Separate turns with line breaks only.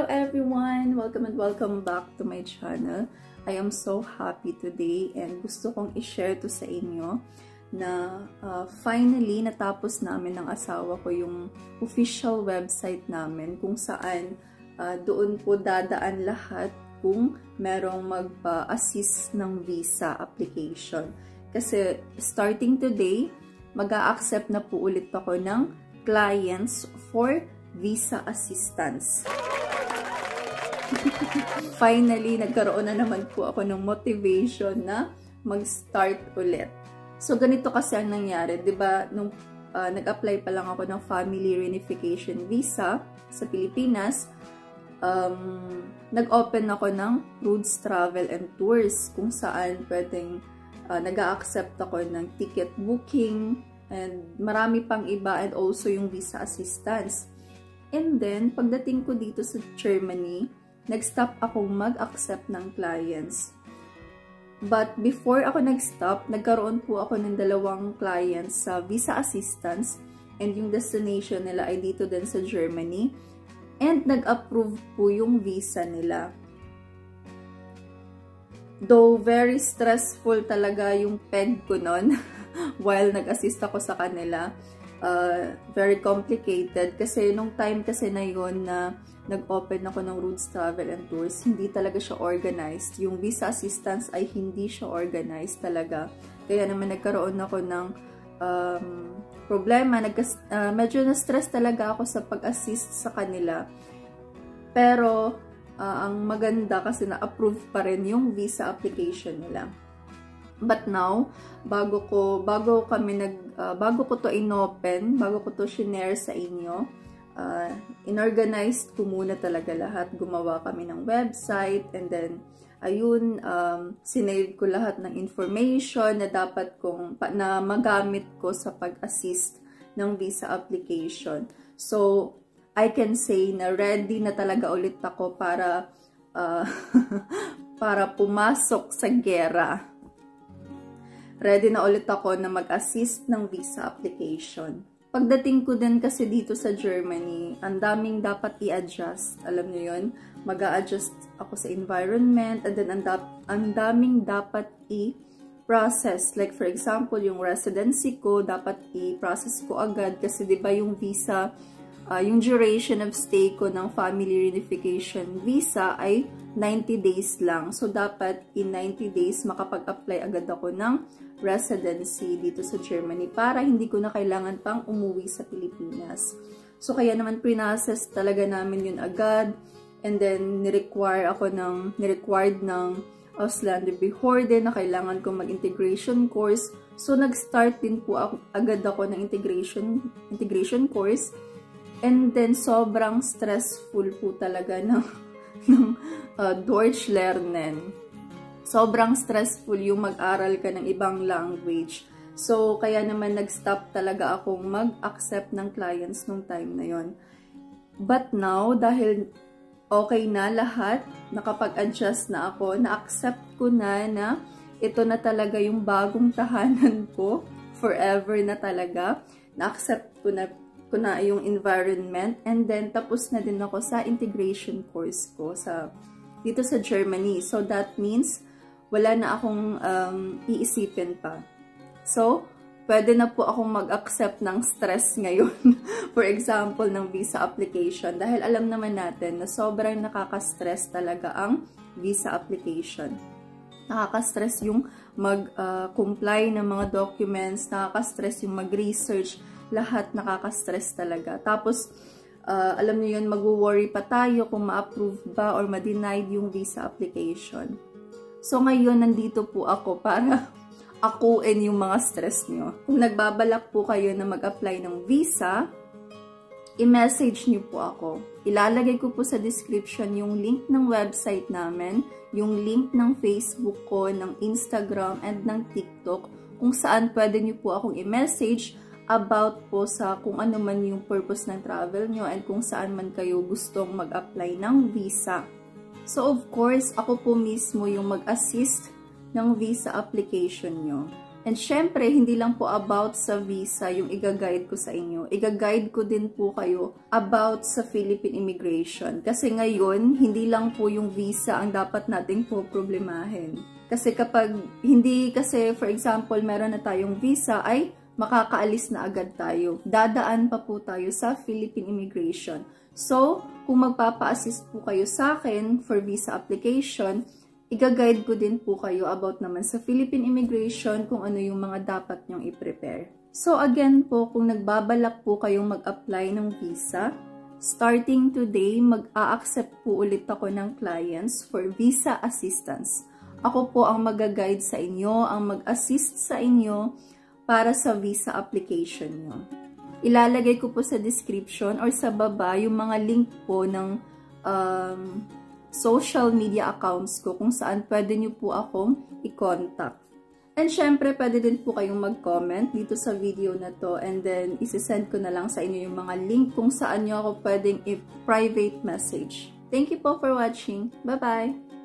Hello everyone! Welcome and welcome back to my channel. I am so happy today and gusto kong i-share to sa inyo na finally natapos namin ng asawa ko yung official website namin kung saan doon po dadaan lahat kung merong mag-assist ng visa application. Kasi starting today, mag-a-accept na po ulit ako ng clients for visa assistance. Finally, nagkaroon na naman po ako ng motivation na mag-start ulit. So, ganito kasi ang nangyari. Diba, nung nag-apply pa lang ako ng family reunification visa sa Pilipinas, nag-open ako ng Roots Travel and Tours kung saan pwedeng nag-a-accept ako ng ticket booking and marami pang iba and also yung visa assistance. And then, pagdating ko dito sa Germany, nag-stop akong mag-accept ng clients. But before ako nag-stop, nagkaroon po ako ng 2 clients sa visa assistance and yung destination nila ay dito din sa Germany. And nag-approve po yung visa nila. Though very stressful talaga yung peg ko nun while nag-assist ako sa kanila. Very complicated kasi nung time kasi na yun na nag-open ako ng Roots Travel and Tours, hindi talaga siya organized. Yung visa assistance ay hindi siya organized talaga. Kaya naman nagkaroon ako ng problema. Medyo na-stress talaga ako sa pag-assist sa kanila. Pero ang maganda kasi na-approve pa rin yung visa application nila. But now, bago ko to inopen, bago ko to shinare sa inyo, inorganized ko muna talaga lahat. Gumawa kami ng website and then, ayun, sinave ko lahat ng information na dapat na magamit ko sa pag-assist ng visa application. So, I can say na ready na talaga ulit ako para, para pumasok sa gera. Ready na ulit ako na mag-assist ng visa application. Pagdating ko din kasi dito sa Germany, ang daming dapat i-adjust. Alam niyo yun? Mag-a-adjust ako sa environment and then ang daming dapat i-process. Like for example, yung residency ko, dapat i-process ko agad kasi diba yung visa, yung duration of stay ko ng family reunification visa ay 90 days lang. So, dapat in 90 days makapag-apply agad ako ng residency dito sa Germany para hindi ko na kailangan pang umuwi sa Pilipinas. So, kaya naman pre-process talaga namin yun agad. And then, nirequired ng Ausländerbehörde na kailangan ko mag-integration course. So, nag-start din po agad ako ng integration course. And then, sobrang stressful po talaga ng Deutsch lernen. Sobrang stressful yung mag-aral ka ng ibang language. So, kaya naman nag-stop talaga akong mag-accept ng clients nung time na yon. But now, dahil okay na lahat, nakapag-adjust na ako, na-accept ko na ito na talaga yung bagong tahanan ko, forever na talaga. Na-accept ko na yung environment, and then tapos na din ako sa integration course ko dito sa Germany. So, that means wala na akong iisipin pa. So, pwede na po akong mag-accept ng stress ngayon. For example, ng visa application. Dahil alam naman natin na sobrang nakaka-stress talaga ang visa application. Nakaka-stress yung mag-comply ng mga documents, nakaka-stress yung mag-research, lahat nakaka-stress talaga. Tapos, alam niyo yun, mag-worry pa tayo kung ma-approve ba or ma-denied yung visa application. So, ngayon, nandito po ako para akuin yung mga stress nyo. Kung nagbabalak po kayo na mag-apply ng visa, i-message nyo po ako. Ilalagay ko po sa description yung link ng website namin, yung link ng Facebook ko, ng Instagram, and ng TikTok, kung saan pwede nyo po akong i-message about po sa kung ano man yung purpose ng travel nyo and kung saan man kayo gustong mag-apply ng visa. So, of course, ako po mismo yung mag-assist ng visa application nyo. And syempre, hindi lang po about sa visa yung i-guide ko sa inyo. I-guide ko din po kayo about sa Philippine immigration. Kasi ngayon, hindi lang po yung visa ang dapat nating po problemahin. Kasi kapag hindi, kasi for example, meron na tayong visa, ay makakaalis na agad tayo. Dadaan pa po tayo sa Philippine immigration. So, kung magpapa-assist po kayo sa akin for visa application, i-guide ko din po kayo about naman sa Philippine immigration kung ano yung mga dapat nyong i-prepare. So again po, kung nagbabalak po kayong mag-apply ng visa, starting today, mag-a-accept po ulit ako ng clients for visa assistance. Ako po ang mag-guide sa inyo, ang mag-assist sa inyo para sa visa application nyo. Ilalagay ko po sa description or sa baba yung mga link po ng social media accounts ko kung saan pwede nyo po akong i-contact. And syempre, pwede din po kayong mag-comment dito sa video na to and then isi-send ko na lang sa inyo yung mga link kung saan nyo ako pwedeng i-private message. Thank you po for watching. Bye-bye!